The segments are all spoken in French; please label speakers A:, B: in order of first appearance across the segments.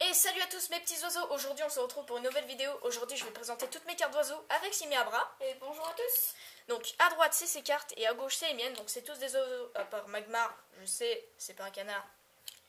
A: Et salut à tous mes petits oiseaux, aujourd'hui on se retrouve pour une nouvelle vidéo. Aujourd'hui je vais présenter toutes mes cartes d'oiseaux avec Simi Abra.
B: Et bonjour à tous.
A: Donc à droite c'est ses cartes et à gauche c'est les miennes, donc c'est tous des oiseaux, à part Magmar, je sais, c'est pas un canard,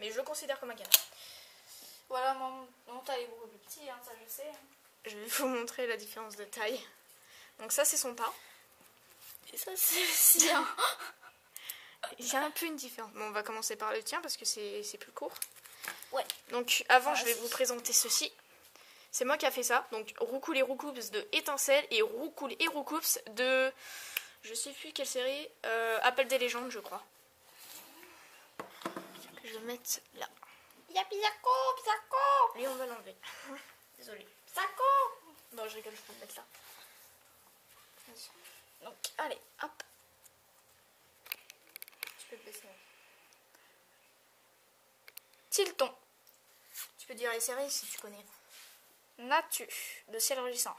A: mais je le considère comme un canard.
B: Voilà, mon taille est beaucoup plus petit, hein, ça je sais.
A: Je vais vous montrer la différence de taille. Donc ça c'est son pas.
B: Et ça c'est le sien.
A: Il y a un peu une différence. Bon, on va commencer par le tien parce que c'est plus court.
B: Ouais.
A: Donc avant je vais vous présenter ceci. C'est moi qui a fait ça. Donc Roucoule et Roucoups de Étincelle et Roucoule et Roucoups de... Je sais plus quelle série. Appel des légendes je crois. Je vais le mettre là.
B: Il y a Pisako.
A: Lui on va l'enlever. Désolé.
B: Pisako.
A: Non je rigole, je peux le mettre là.
B: Donc allez, hop.
A: Je peux le baisser. Tilton. Tu peux dire les séries si tu connais.
B: Natu de ciel rugissant.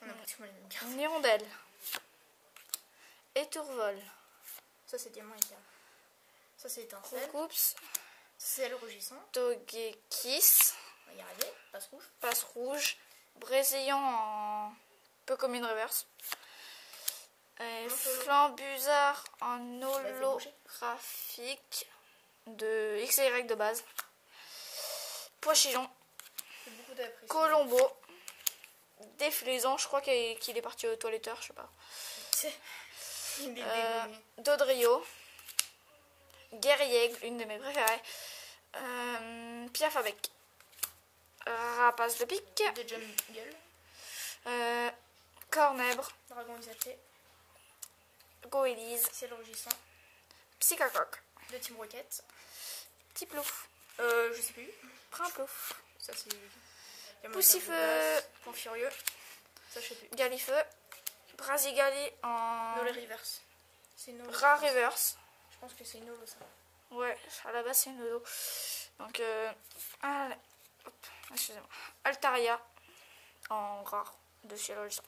A: On a pratiquement les mêmes cartes.
B: Hirondelle. Étourvol.
A: Ça c'est diamant et perle. Ça c'est étincelle.
B: Roucoups.
A: C'est le rugissant.
B: Togekiss.
A: On va y arriver. Passe rouge.
B: Passe rouge. Brésillant en peu comme une reverse. Et Flambuzard en holographique de XY de base. Poichillon. Colombo. Déflaisant, je crois qu'il est parti au toiletteur, je sais pas. Dodrio. Guerrier, une de mes préférées. Piaf avec. Rapace de pique.
A: De jungle.
B: Cornèbre.
A: Dragon exalté.
B: Goélise.
A: Ciel rugissant.
B: Psychacoque.
A: De Team Rocket.
B: Tiplouf.
A: Je sais plus.
B: Primplouf.
A: Ça c'est...
B: Poussifeu.
A: Point furieux. Ça je sais plus.
B: Galifeu. Brasigali en...
A: Nolo reverse. C'est Nolo.
B: Rare reverse.
A: Je pense que c'est Nolo ça.
B: Ouais, à la base c'est une Nolo. Donc, allez. Hop, excusez-moi. Altaria en rare de ciel rugissant.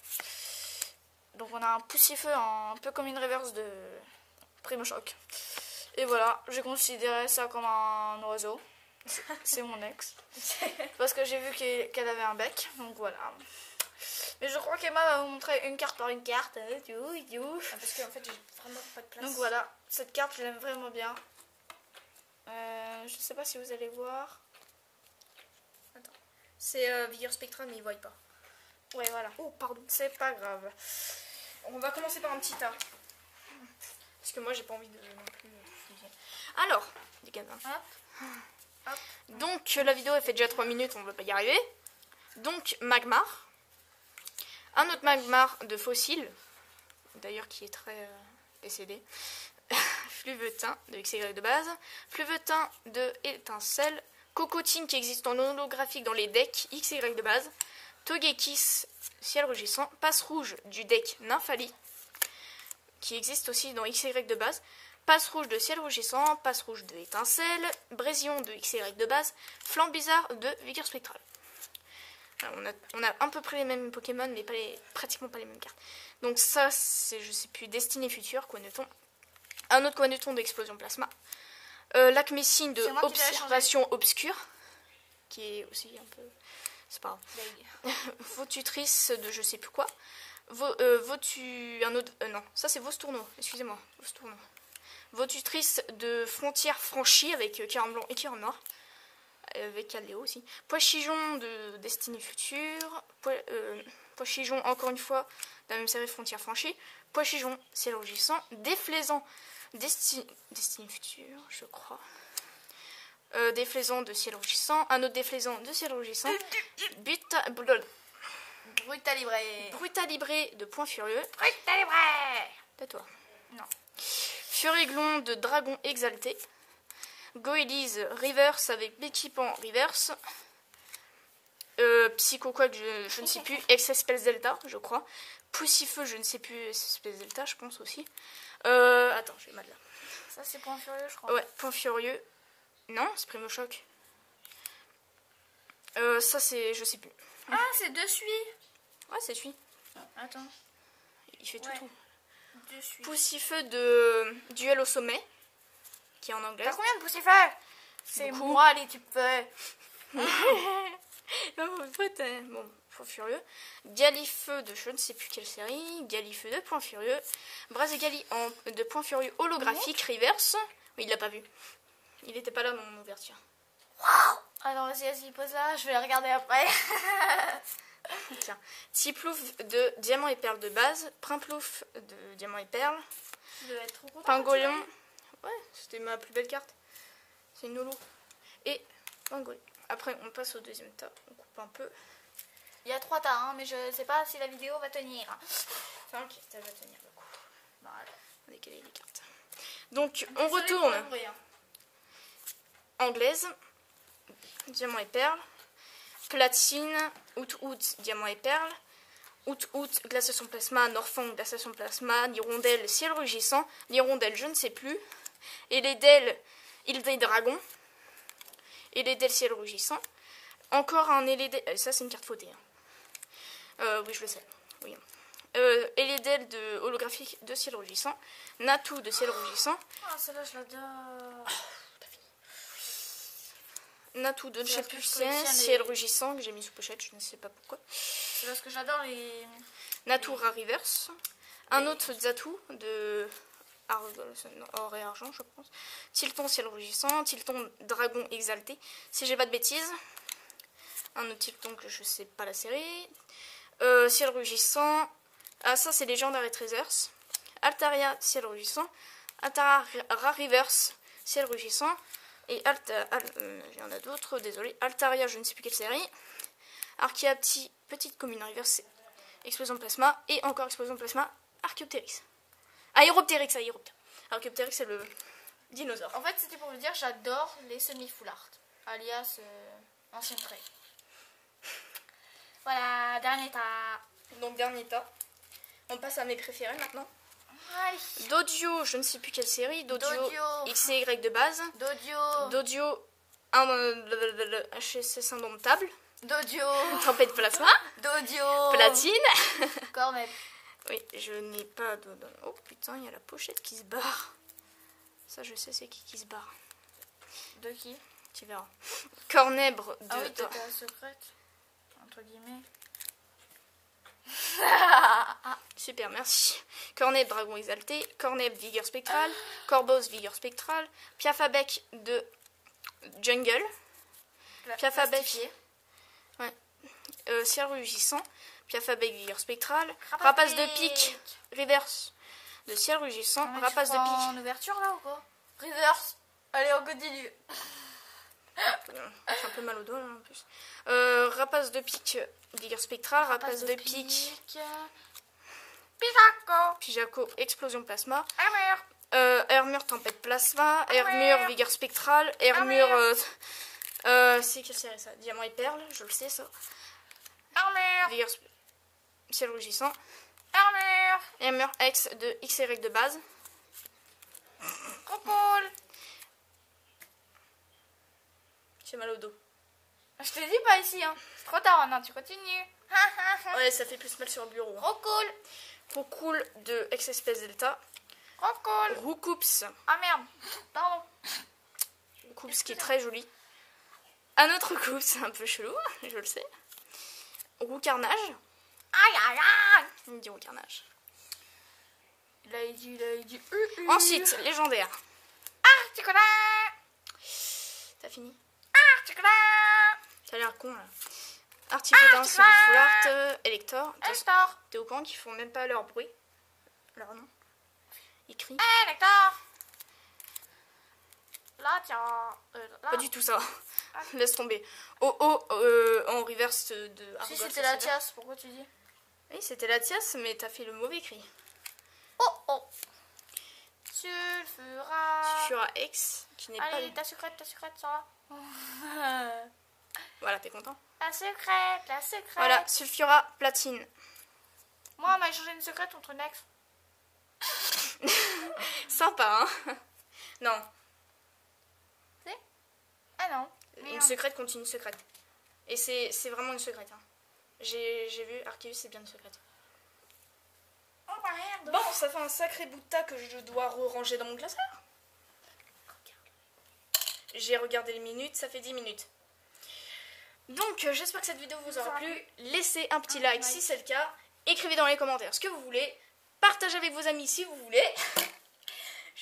B: Donc on a un poussifeu un peu comme une reverse de Primo Choc. Et voilà, j'ai considéré ça comme un oiseau. C'est mon ex. Parce que j'ai vu qu'elle avait un bec. Donc voilà. Mais je crois qu'Emma va vous montrer une carte par une carte.
A: Parce qu'en fait j'ai vraiment pas de place.
B: Donc voilà, cette carte je l'aime vraiment bien. Je sais pas si vous allez voir.
A: Attends. C'est Vigueur Spectral mais ils voient pas.
B: Ouais voilà.
A: Oh pardon.
B: C'est pas grave.
A: On va commencer par un petit tas. Parce que moi j'ai pas envie de non plus. Alors, les gars.
B: Hop. Hop.
A: Donc la vidéo elle fait déjà 3 minutes, on va pas y arriver. Donc Magmar. Un autre Magmar de fossile. D'ailleurs qui est très décédé. Fluvetin de XY de base. Fluvetin de Étincelle. Cocotine qui existe en holographique dans les decks XY de base. Togekiss, ciel rugissant. Passe rouge du deck Nymphali, qui existe aussi dans XY de base. Passe rouge de ciel rugissant. Passe rouge de Étincelle. Brésillon de XY de base. Flambuzard de Vigueur Spectral. Alors, on a à peu près les mêmes Pokémon, mais pratiquement pas les mêmes cartes. Donc ça, c'est, je sais plus, Destinée Future, Coineton. Un autre Coineton d'Explosion Plasma. Lacmessine de Observation Obscure, qui est aussi un peu... C'est pas grave. Votutrice de je sais plus quoi. Non, ça c'est Vostourneau, excusez-moi. Vostourneau. Votutrice de Frontières Franchies avec Cairn Blanc et Cairn Noir. Avec Caléo aussi. Poichijon de Destinée Future. Poichijon, encore une fois, de la même série Frontières Franchies. Poichijon, Ciel Rugissant. Déflaisant, Destinée Future, je crois. Déflaisant de ciel rugissant, un autre déflaisant de ciel rugissant, Brutalibré de point furieux, tais-toi, non, Furiglon de dragon exalté, Goélise reverse avec l'équipement reverse, Psycho quoi je ne sais plus, Ex-Espèce Delta je crois, Poussifeu je ne sais plus, Ex-Espèce Delta je pense aussi, attends j'ai mal là.
B: Ça c'est point furieux je crois.
A: Ouais, point furieux. Non, c'est Primo Choc. Ça c'est... je sais plus.
B: Ah, c'est de suie.
A: Ouais, c'est celui.
B: Attends.
A: Il fait tout.
B: De suie.
A: Poussifeu de Duel au sommet. Qui est en anglais.
B: T'as combien de poussifeux? C'est moi les types.
A: Bon, Point Furieux. Galifeu de je ne sais plus quelle série. Galifeu de Point Furieux. Brazegali de Point Furieux holographique reverse. Oui, il l'a pas vu. Il était pas là dans mon ouverture.
B: Waouh. Alors vas-y, pose là, je vais la regarder après.
A: Tiens. Tiplouf de Diamant et Perle de base. Primplouf de Diamant et Perle.
B: Je vais être trop contente.
A: Pingolion. Ouais, c'était ma plus belle carte. C'est une Nolo. Et Pingolion. Après, on passe au deuxième tas. On coupe un peu.
B: Il y a 3 tas, hein, mais je sais pas si la vidéo va tenir.
A: Enfin, ok, ça va tenir le coup. Voilà. On a décalé les cartes. Donc, on retourne. Anglaise. Diamant et perle. Platine. Out, diamant et perle. Out, glaciation plasma. Norfang, glaciation plasma. Hirondelle, ciel rugissant. Hirondelle, je ne sais plus. Et les Del, île des dragons. Et les Del, ciel rugissant. Encore un Elédel. Ça, c'est une carte fautée. Hein. Oui, je le sais. Oui. Elédel de holographique de ciel rugissant. Natou de ciel rugissant.
B: Ah, celle-là, je l'adore.
A: Natou de je sais plus ciel rugissant que j'ai mis sous pochette, je ne sais pas pourquoi.
B: C'est parce que j'adore les...
A: Natou Reverse. Un autre Zatu de or et argent, je pense. Tilton ciel rugissant. Tilton dragon exalté. Si j'ai pas de bêtises. Un autre Tilton que je sais pas la série. Ciel rugissant. Ah, ça c'est Légendaire et Treasures. Altaria ciel rugissant. Altaria Reverse ciel rugissant. Et il y en a d'autres, désolé. Altaria, je ne sais plus quelle série. Archaeapti, petite commune reverse, explosion plasma. Et encore explosion plasma, Archaeopteryx. Aéropteryx. Archaeopteryx, c'est le dinosaure.
B: En fait, c'était pour vous dire, j'adore les semi-full art, alias ancienne trait. Voilà, dernier tas.
A: Donc, dernier tas. On passe à mes préférés maintenant.
B: Aïe.
A: Dodio, je ne sais plus quelle série. Dodio. X et Y de base. Dodio. HSS indomptable.
B: Dodio.
A: Tempête plasma.
B: Dodio.
A: Platine.
B: Cornet.
A: Oui, je n'ai pas de... Oh putain, il y a la pochette qui se barre. Ça, je sais, c'est qui se barre.
B: De qui?
A: Tu verras. Cornèbre de...
B: Ah oui, t'as la secrète. Entre guillemets.
A: Super, merci. Cornèbre dragon exalté. Cornèbre vigueur spectrale. Corbos vigueur spectrale. Piafabec de jungle. Piafabec. Ouais. Ciel rugissant. Piafabec vigueur spectrale. Rapace de pique. Reverse de ciel rugissant. Rapace de pique.
B: En ouverture là ou quoi? Reverse. Allez, on continue.
A: J'ai un peu mal au dos là en plus. Rapace de pique. Vigueur spectrale. Rapace de pique. Pijaco, explosion plasma. Hermure, tempête plasma. Hermure, vigueur spectrale. Hermure. C'est quelle série ça? Diamant et perle, je le sais ça. Vigueur ciel rugissant. Hermure, X de X et Y de base.
B: Cool.
A: J'ai mal au dos.
B: Je te dis pas ici, hein. C'est trop tard maintenant, tu continues.
A: Ouais, ça fait plus mal sur le bureau. Trop cool de X-Espèce Delta. Roucoups.
B: Ah merde, pardon.
A: Roucoups qui est très joli. Un autre Roucoups, c'est un peu chelou, je le sais. Roucarnage. Il me dit Roucarnage.
B: Là, il dit.
A: Ensuite, légendaire.
B: Articola.
A: T'as fini?
B: Articola.
A: Ça a l'air con là. Articulin, c'est du full art. Elector. T'es au courant qu'ils font même pas leur bruit? Leur nom. Ils crient.
B: Elector. Là, tiens. Là.
A: Pas du tout ça. Laisse tomber. En reverse de Argos.
B: Si c'était la Tias, pourquoi tu dis?
A: Oui, c'était la Tias, mais t'as fait le mauvais cri. Sulfura X, qui n'est pas...
B: Allez, ta secrète, ça va.
A: Voilà, t'es content?
B: La secrète.
A: Voilà, Sulfura Platine.
B: Moi, on m'a échangé une secrète contre une ex.
A: Sympa, hein? Non.
B: C'est? Ah non.
A: Une secrète contre une secrète. Et c'est vraiment une secrète. Hein. J'ai vu, Arceus, c'est bien une secrète.
B: Oh, merde.
A: Bon, ça fait un sacré bout de tas que je dois ranger dans mon classeur. J'ai regardé les minutes, ça fait 10 minutes. Donc j'espère que cette vidéo vous aura plu. Laissez un petit like si c'est le cas. Écrivez dans les commentaires ce que vous voulez. Partagez avec vos amis si vous voulez.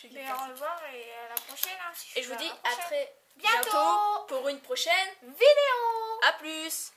B: Et au revoir et à la prochaine. Hein,
A: et je vous dis à très bientôt pour une prochaine
B: vidéo.
A: À plus.